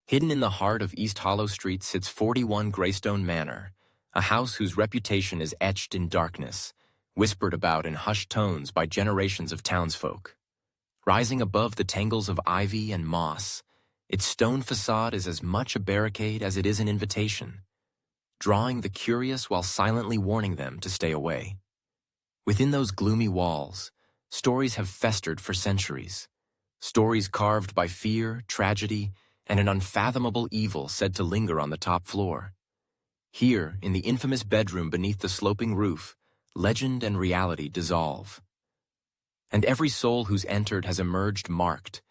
Hidden in the heart of East Hollow Street sits 41 Greystone Manor, a house whose reputation is etched in darkness, whispered about in hushed tones by generations of townsfolk. Rising above the tangles of ivy and moss, its stone facade is as much a barricade as it is an invitation, drawing the curious while silently warning them to stay away. Within those gloomy walls, stories have festered for centuries, stories carved by fear, tragedy, and an unfathomable evil said to linger on the top floor. Here, in the infamous bedroom beneath the sloping roof, legend and reality dissolve. And every soul who's entered has emerged marked,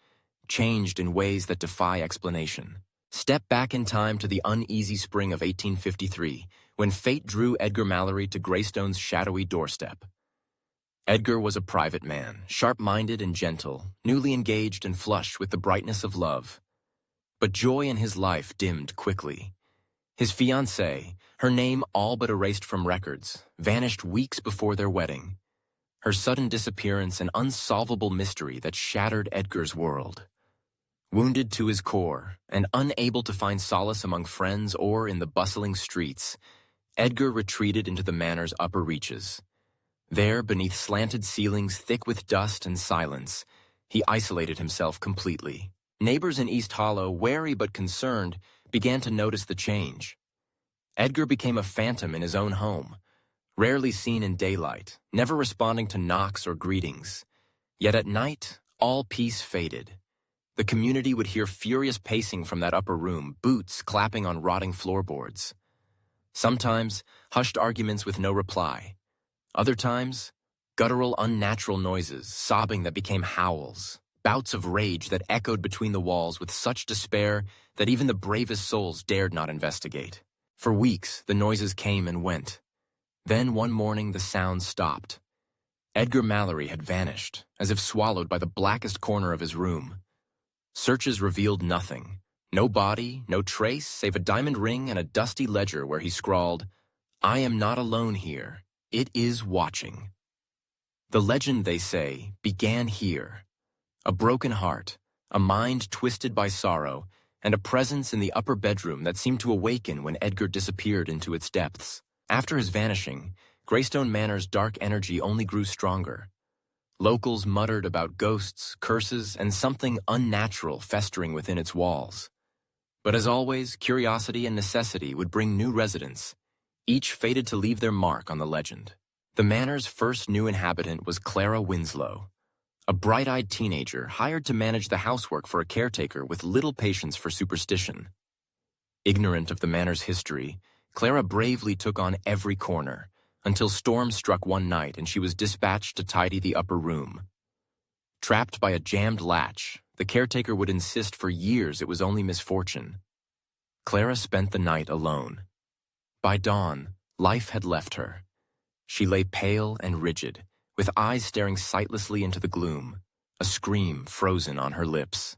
changed in ways that defy explanation. Step back in time to the uneasy spring of 1853, when fate drew Edgar Mallory to Greystone's shadowy doorstep. Edgar was a private man, sharp-minded and gentle, newly engaged and flushed with the brightness of love. But joy in his life dimmed quickly. His fiancée, her name all but erased from records, vanished weeks before their wedding. Her sudden disappearance an unsolvable mystery that shattered Edgar's world. Wounded to his core, and unable to find solace among friends or in the bustling streets, Edgar retreated into the manor's upper reaches. There, beneath slanted ceilings thick with dust and silence, he isolated himself completely. Neighbors in East Hollow, wary but concerned, began to notice the change. Edgar became a phantom in his own home, rarely seen in daylight, never responding to knocks or greetings. Yet at night, all peace faded. The community would hear furious pacing from that upper room, boots clapping on rotting floorboards. Sometimes, hushed arguments with no reply. Other times, guttural, unnatural noises, sobbing that became howls, bouts of rage that echoed between the walls with such despair that even the bravest souls dared not investigate. For weeks, the noises came and went. Then one morning, the sounds stopped. Edgar Mallory had vanished, as if swallowed by the blackest corner of his room. Searches revealed nothing. No body, no trace, save a diamond ring and a dusty ledger where he scrawled, "I am not alone here. It is watching." The legend, they say, began here. A broken heart, a mind twisted by sorrow, and a presence in the upper bedroom that seemed to awaken when Edgar disappeared into its depths. After his vanishing, Greystone Manor's dark energy only grew stronger. Locals muttered about ghosts, curses, and something unnatural festering within its walls. But as always, curiosity and necessity would bring new residents, each fated to leave their mark on the legend. The manor's first new inhabitant was Clara Winslow, a bright-eyed teenager hired to manage the housework for a caretaker with little patience for superstition. Ignorant of the manor's history, Clara bravely took on every corner, until storm struck one night and she was dispatched to tidy the upper room. Trapped by a jammed latch, the caretaker would insist for years it was only misfortune. Clara spent the night alone. By dawn, life had left her. She lay pale and rigid, with eyes staring sightlessly into the gloom, a scream frozen on her lips.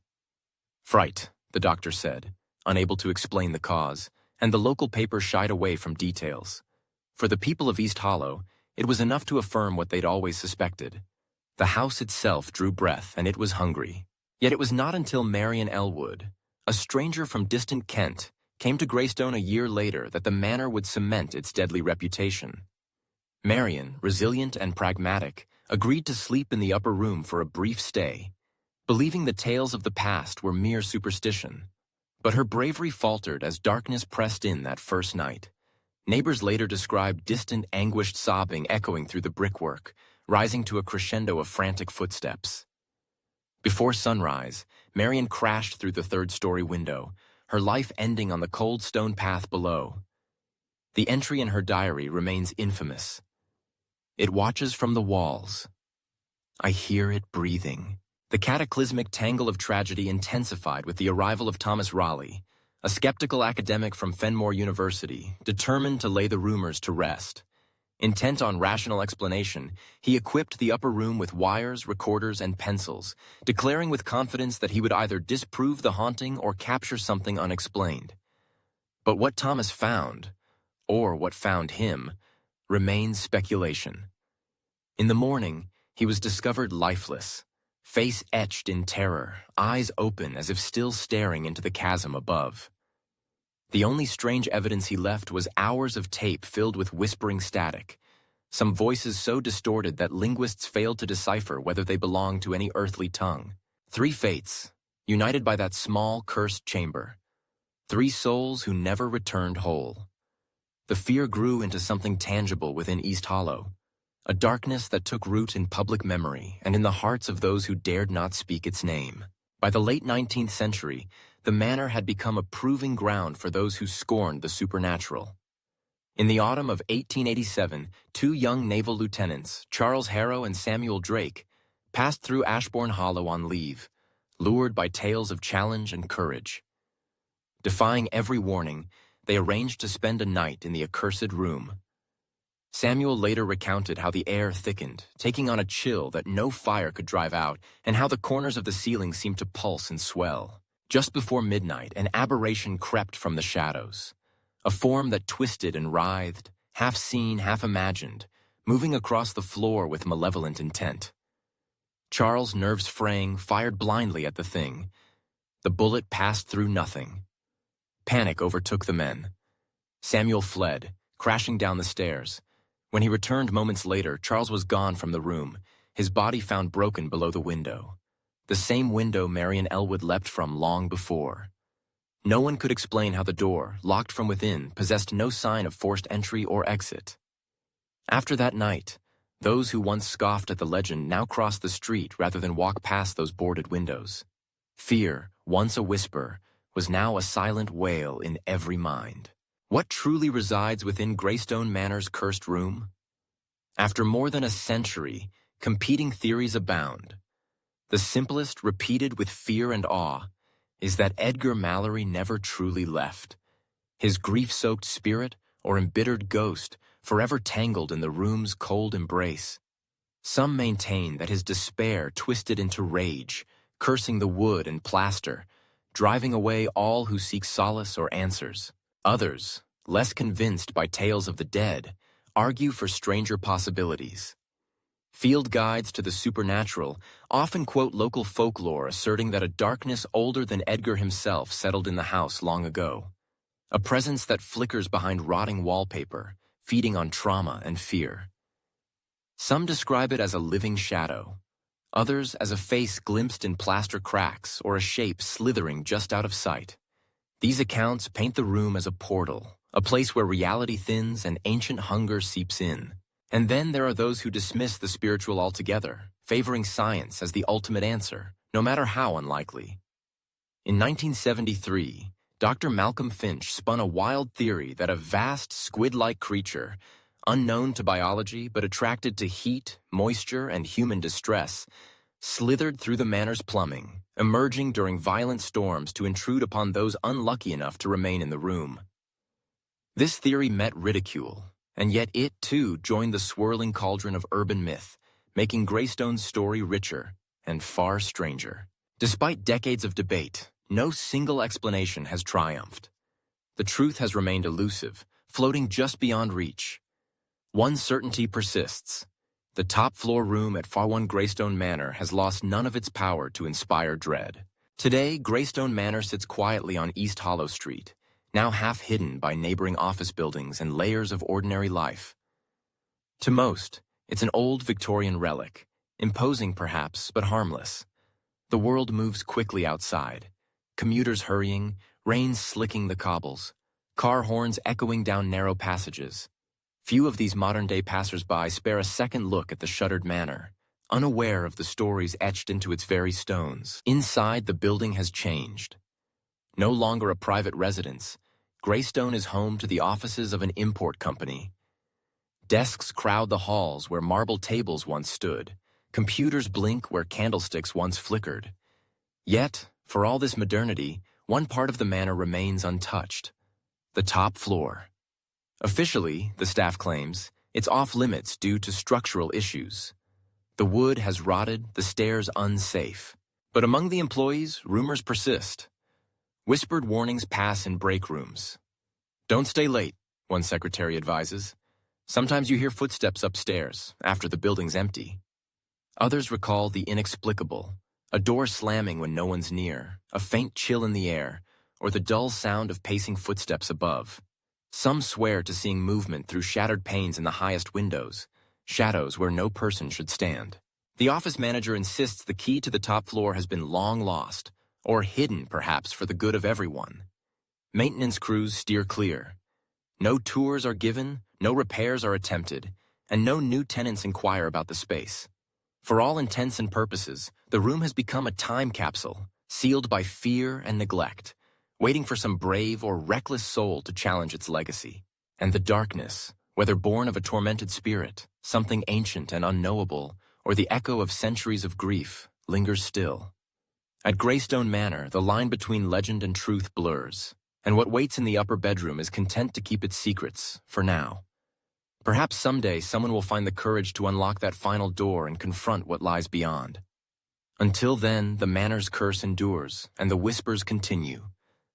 Fright, the doctor said, unable to explain the cause, and the local paper shied away from details. For the people of East Hollow, it was enough to affirm what they'd always suspected. The house itself drew breath, and it was hungry. Yet it was not until Marion Elwood, a stranger from distant Kent, came to Greystone a year later that the manor would cement its deadly reputation. Marion, resilient and pragmatic, agreed to sleep in the upper room for a brief stay, believing the tales of the past were mere superstition. But her bravery faltered as darkness pressed in that first night. Neighbors later described distant, anguished sobbing echoing through the brickwork, rising to a crescendo of frantic footsteps. Before sunrise, Marion crashed through the third-story window, her life ending on the cold stone path below. The entry in her diary remains infamous. It watches from the walls. I hear it breathing. The cataclysmic tangle of tragedy intensified with the arrival of Thomas Raleigh, a skeptical academic from Fenmore University, determined to lay the rumors to rest. Intent on rational explanation, he equipped the upper room with wires, recorders, and pencils, declaring with confidence that he would either disprove the haunting or capture something unexplained. But what Thomas found, or what found him, remains speculation. In the morning, he was discovered lifeless, face etched in terror, eyes open as if still staring into the chasm above. The only strange evidence he left was hours of tape filled with whispering static, some voices so distorted that linguists failed to decipher whether they belonged to any earthly tongue. 3 fates, united by that small, cursed chamber. 3 souls who never returned whole. The fear grew into something tangible within East Hollow, a darkness that took root in public memory and in the hearts of those who dared not speak its name. By the late 19th century, the manor had become a proving ground for those who scorned the supernatural. In the autumn of 1887, 2 young naval lieutenants, Charles Harrow and Samuel Drake, passed through Ashbourne Hollow on leave, lured by tales of challenge and courage. Defying every warning, they arranged to spend a night in the accursed room. Samuel later recounted how the air thickened, taking on a chill that no fire could drive out, and how the corners of the ceiling seemed to pulse and swell. Just before midnight, an aberration crept from the shadows. A form that twisted and writhed, half seen, half imagined, moving across the floor with malevolent intent. Charles, nerves fraying, fired blindly at the thing. The bullet passed through nothing. Panic overtook the men. Samuel fled, crashing down the stairs. When he returned moments later, Charles was gone from the room, his body found broken below the window. The same window Marion Elwood leapt from long before. No one could explain how the door, locked from within, possessed no sign of forced entry or exit. After that night, those who once scoffed at the legend now crossed the street rather than walk past those boarded windows. Fear, once a whisper, was now a silent wail in every mind. What truly resides within Greystone Manor's cursed room? After more than a century, competing theories abound. The simplest, repeated with fear and awe, is that Edgar Mallory never truly left. His grief-soaked spirit or embittered ghost forever tangled in the room's cold embrace. Some maintain that his despair twisted into rage, cursing the wood and plaster, driving away all who seek solace or answers. Others, less convinced by tales of the dead, argue for stranger possibilities. Field guides to the supernatural often quote local folklore asserting that a darkness older than Edgar himself settled in the house long ago. A presence that flickers behind rotting wallpaper, feeding on trauma and fear. Some describe it as a living shadow. Others as a face glimpsed in plaster cracks or a shape slithering just out of sight. These accounts paint the room as a portal, a place where reality thins and ancient hunger seeps in. And then there are those who dismiss the spiritual altogether, favoring science as the ultimate answer, no matter how unlikely. In 1973, Dr. Malcolm Finch spun a wild theory that a vast squid-like creature, unknown to biology but attracted to heat, moisture, and human distress, slithered through the manor's plumbing, emerging during violent storms to intrude upon those unlucky enough to remain in the room. This theory met ridicule, and yet it, too, joined the swirling cauldron of urban myth, making Greystone's story richer and far stranger. Despite decades of debate, no single explanation has triumphed. The truth has remained elusive, floating just beyond reach. One certainty persists. The top-floor room at Far One Greystone Manor has lost none of its power to inspire dread. Today, Greystone Manor sits quietly on East Hollow Street, now half hidden by neighboring office buildings and layers of ordinary life. To most, it's an old Victorian relic, imposing perhaps, but harmless. The world moves quickly outside, commuters hurrying, rain slicking the cobbles, car horns echoing down narrow passages. Few of these modern-day passers-by spare a second look at the shuttered manor, unaware of the stories etched into its very stones. Inside, the building has changed. No longer a private residence, Greystone is home to the offices of an import company. Desks crowd the halls where marble tables once stood. Computers blink where candlesticks once flickered. Yet, for all this modernity, one part of the manor remains untouched: the top floor. Officially, the staff claims, it's off-limits due to structural issues. The wood has rotted, the stairs unsafe. But among the employees, rumors persist. Whispered warnings pass in break rooms. "Don't stay late," one secretary advises. "Sometimes you hear footsteps upstairs, after the building's empty." Others recall the inexplicable, a door slamming when no one's near, a faint chill in the air, or the dull sound of pacing footsteps above. Some swear to seeing movement through shattered panes in the highest windows, shadows where no person should stand. The office manager insists the key to the top floor has been long lost, or hidden perhaps for the good of everyone. Maintenance crews steer clear. No tours are given, no repairs are attempted, and no new tenants inquire about the space. For all intents and purposes, the room has become a time capsule, sealed by fear and neglect, waiting for some brave or reckless soul to challenge its legacy. And the darkness, whether born of a tormented spirit, something ancient and unknowable, or the echo of centuries of grief, lingers still. At Greystone Manor, the line between legend and truth blurs, and what waits in the upper bedroom is content to keep its secrets, for now. Perhaps someday someone will find the courage to unlock that final door and confront what lies beyond. Until then, the manor's curse endures, and the whispers continue,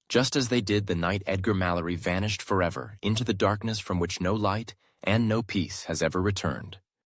just as they did the night Edgar Mallory vanished forever into the darkness from which no light and no peace has ever returned.